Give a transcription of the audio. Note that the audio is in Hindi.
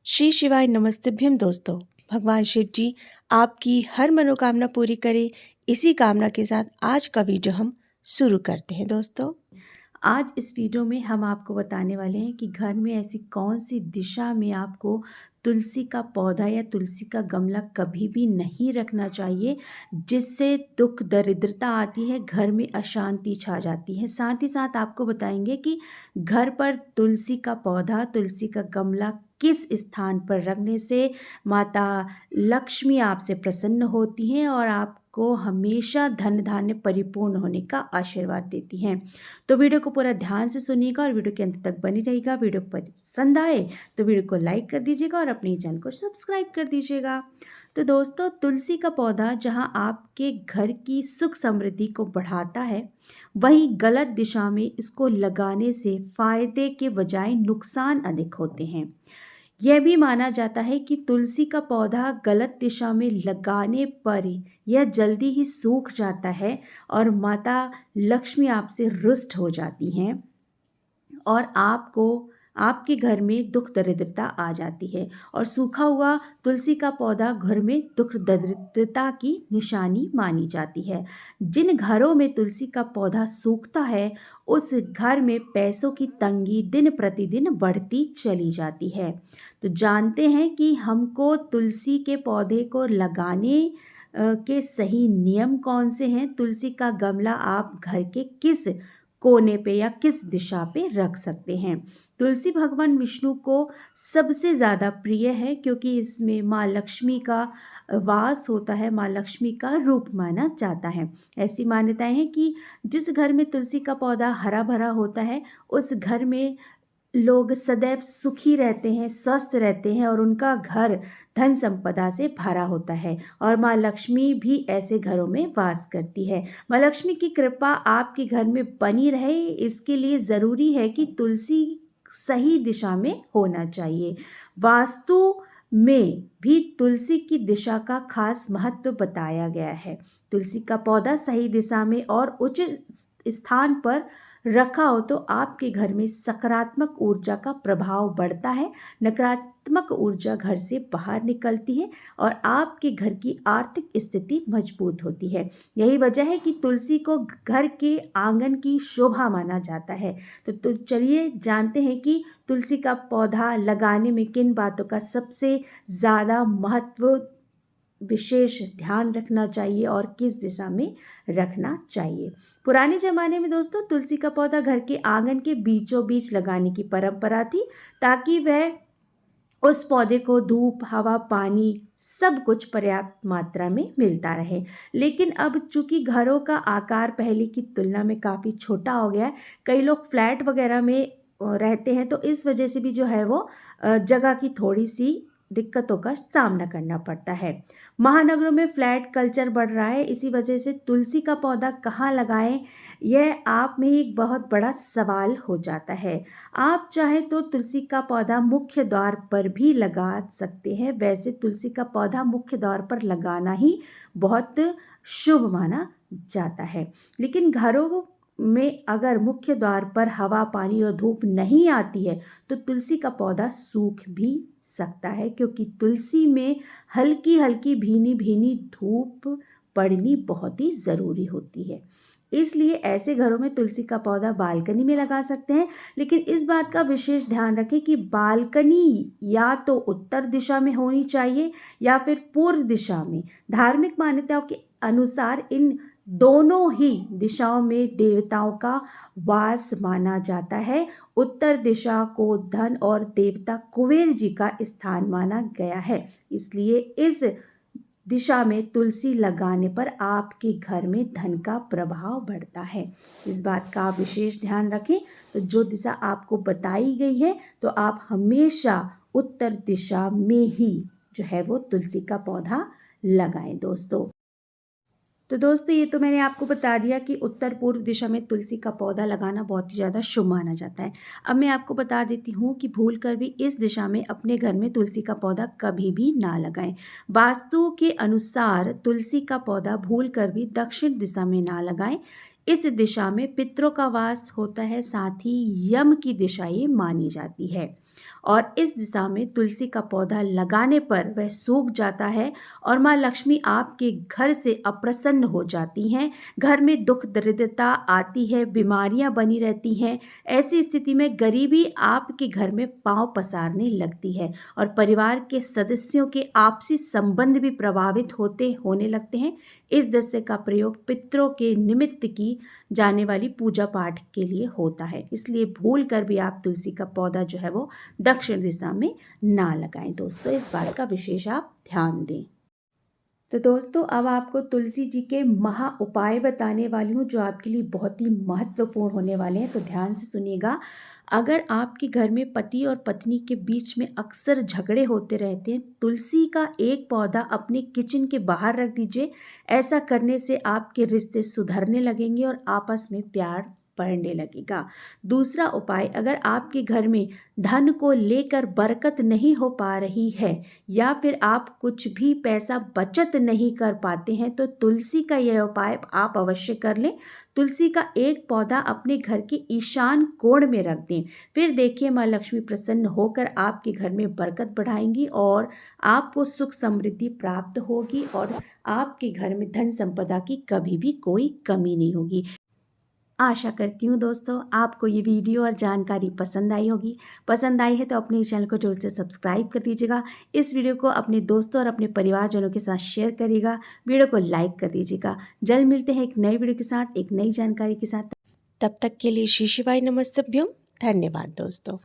श्री शिवाय नमस्तभ्यम दोस्तों। भगवान शिव जी आपकी हर मनोकामना पूरी करे, इसी कामना के साथ आज का वीडियो हम शुरू करते हैं। दोस्तों, आज इस वीडियो में हम आपको बताने वाले हैं कि घर में ऐसी कौन सी दिशा में आपको तुलसी का पौधा या तुलसी का गमला कभी भी नहीं रखना चाहिए, जिससे दुख दरिद्रता आती है, घर में अशांति छा जाती है। साथ ही साथ आपको बताएंगे कि घर पर तुलसी का पौधा, तुलसी का गमला किस स्थान पर रखने से माता लक्ष्मी आपसे प्रसन्न होती हैं और आपको हमेशा धन धान्य परिपूर्ण होने का आशीर्वाद देती हैं। तो वीडियो को पूरा ध्यान से सुनिएगा और वीडियो के अंत तक बनी रहेगा। वीडियो पसंद आए तो वीडियो को लाइक कर दीजिएगा और अपने चैनल को सब्सक्राइब कर दीजिएगा। तो दोस्तों, तुलसी का पौधा जहां आपके घर की सुख समृद्धि को बढ़ाता है, वहीं गलत दिशा में इसको लगाने से फायदे के बजाय नुकसान अधिक होते हैं। यह भी माना जाता है कि तुलसी का पौधा गलत दिशा में लगाने पर यह जल्दी ही सूख जाता है और माता लक्ष्मी आपसे रुष्ट हो जाती हैं और आपके घर में दुख दरिद्रता आ जाती है। और सूखा हुआ तुलसी का पौधा घर में दुख दरिद्रता की निशानी मानी जाती है। जिन घरों में तुलसी का पौधा सूखता है, उस घर में पैसों की तंगी दिन प्रतिदिन बढ़ती चली जाती है। तो जानते हैं कि हमको तुलसी के पौधे को लगाने के सही नियम कौन से हैं। तुलसी का गमला आप घर के किस कोने पे या किस दिशा पे रख सकते हैं। तुलसी भगवान विष्णु को सबसे ज़्यादा प्रिय है, क्योंकि इसमें माँ लक्ष्मी का वास होता है, माँ लक्ष्मी का रूप माना जाता है। ऐसी मान्यताएं हैं कि जिस घर में तुलसी का पौधा हरा भरा होता है, उस घर में लोग सदैव सुखी रहते हैं, स्वस्थ रहते हैं और उनका घर धन संपदा से भरा होता है। और माँ लक्ष्मी भी ऐसे घरों में वास करती है। माँ लक्ष्मी की कृपा आपके घर में बनी रहे, इसके लिए ज़रूरी है कि तुलसी सही दिशा में होना चाहिए। वास्तु में भी तुलसी की दिशा का खास महत्व बताया गया है। तुलसी का पौधा सही दिशा में और उचित स्थान पर रखा हो तो आपके घर में सकारात्मक ऊर्जा का प्रभाव बढ़ता है, नकारात्मक ऊर्जा घर से बाहर निकलती है और आपके घर की आर्थिक स्थिति मजबूत होती है। यही वजह है कि तुलसी को घर के आंगन की शोभा माना जाता है। तो चलिए जानते हैं कि तुलसी का पौधा लगाने में किन बातों का सबसे ज़्यादा महत्व, विशेष ध्यान रखना चाहिए और किस दिशा में रखना चाहिए। पुराने ज़माने में दोस्तों, तुलसी का पौधा घर के आंगन के बीचों बीच लगाने की परंपरा थी, ताकि वह उस पौधे को धूप, हवा, पानी सब कुछ पर्याप्त मात्रा में मिलता रहे। लेकिन अब चूंकि घरों का आकार पहले की तुलना में काफ़ी छोटा हो गया है, कई लोग फ्लैट वगैरह में रहते हैं, तो इस वजह से भी जो है वो जगह की थोड़ी सी दिक्कतों का सामना करना पड़ता है। महानगरों में फ्लैट कल्चर बढ़ रहा है, इसी वजह से तुलसी का पौधा कहाँ लगाएं, यह आप में एक बहुत बड़ा सवाल हो जाता है। आप चाहे तो तुलसी का पौधा मुख्य द्वार पर भी लगा सकते हैं। वैसे तुलसी का पौधा मुख्य द्वार पर लगाना ही बहुत शुभ माना जाता है, लेकिन घरों में अगर मुख्य द्वार पर हवा, पानी और धूप नहीं आती है, तो तुलसी का पौधा सूख भी सकता है, क्योंकि तुलसी में हल्की हल्की भीनी भीनी धूप पड़नी बहुत ही ज़रूरी होती है। इसलिए ऐसे घरों में तुलसी का पौधा बालकनी में लगा सकते हैं, लेकिन इस बात का विशेष ध्यान रखें कि बालकनी या तो उत्तर दिशा में होनी चाहिए या फिर पूर्व दिशा में। धार्मिक मान्यताओं के अनुसार इन दोनों ही दिशाओं में देवताओं का वास माना जाता है। उत्तर दिशा को धन और देवता कुबेर जी का स्थान माना गया है, इसलिए इस दिशा में तुलसी लगाने पर आपके घर में धन का प्रभाव बढ़ता है। इस बात का आप विशेष ध्यान रखें। तो जो दिशा आपको बताई गई है, तो आप हमेशा उत्तर दिशा में ही जो है वो तुलसी का पौधा लगाएं दोस्तों। तो दोस्तों, ये तो मैंने आपको बता दिया कि उत्तर पूर्व दिशा में तुलसी का पौधा लगाना बहुत ही ज़्यादा शुभ माना जाता है। अब मैं आपको बता देती हूँ कि भूल कर भी इस दिशा में अपने घर में तुलसी का पौधा कभी भी ना लगाएं। वास्तु के अनुसार तुलसी का पौधा भूल कर भी दक्षिण दिशा में ना लगाएं। इस दिशा में पितरों का वास होता है, साथ ही यम की दिशा ये मानी जाती है। और इस दिशा में तुलसी का पौधा लगाने पर वह सूख जाता है और माँ लक्ष्मी आपके घर से अप्रसन्न हो जाती हैं। घर में दुख दरिद्रता आती है, बीमारियां बनी रहती हैं। ऐसी स्थिति में गरीबी आपके घर में पांव पसारने लगती है और परिवार के सदस्यों के आपसी संबंध भी प्रभावित होने लगते हैं। इस दृश्य का प्रयोग पितरों के निमित्त की जाने वाली पूजा पाठ के लिए होता है, इसलिए भूल कर भी आप तुलसी का पौधा जो है वो दक्षिण दिशा में ना लगाएं। दोस्तों, इस बात का विशेष आप ध्यान दें। तो दोस्तों, अब आपको तुलसी जी के महा उपाय बताने वाली हूँ जो आपके लिए बहुत ही महत्वपूर्ण होने वाले हैं, तो ध्यान से सुनिएगा। अगर आपके घर में पति और पत्नी के बीच में अक्सर झगड़े होते रहते हैं, तुलसी का एक पौधा अपने किचन के बाहर रख दीजिए। ऐसा करने से आपके रिश्ते सुधरने लगेंगे और आपस में प्यार बढ़ने लगेगा। दूसरा उपाय, अगर आपके घर में धन को लेकर बरकत नहीं हो पा रही है या फिर आप कुछ भी पैसा बचत नहीं कर पाते हैं, तो तुलसी का यह उपाय आप अवश्य कर लें। तुलसी का एक पौधा अपने घर के ईशान कोण में रख दें। फिर देखिए, माँ लक्ष्मी प्रसन्न होकर आपके घर में बरकत बढ़ाएंगी और आपको सुख समृद्धि प्राप्त होगी और आपके घर में धन संपदा की कभी भी कोई कमी नहीं होगी। आशा करती हूँ दोस्तों आपको ये वीडियो और जानकारी पसंद आई होगी। पसंद आई है तो अपने चैनल को जरूर से सब्सक्राइब कर दीजिएगा। इस वीडियो को अपने दोस्तों और अपने परिवारजनों के साथ शेयर करिएगा। वीडियो को लाइक कर दीजिएगा। जल्द मिलते हैं एक नई वीडियो के साथ, एक नई जानकारी के साथ। तब तक के लिए श्री शिवाय नमस्तभ्यम। धन्यवाद दोस्तों।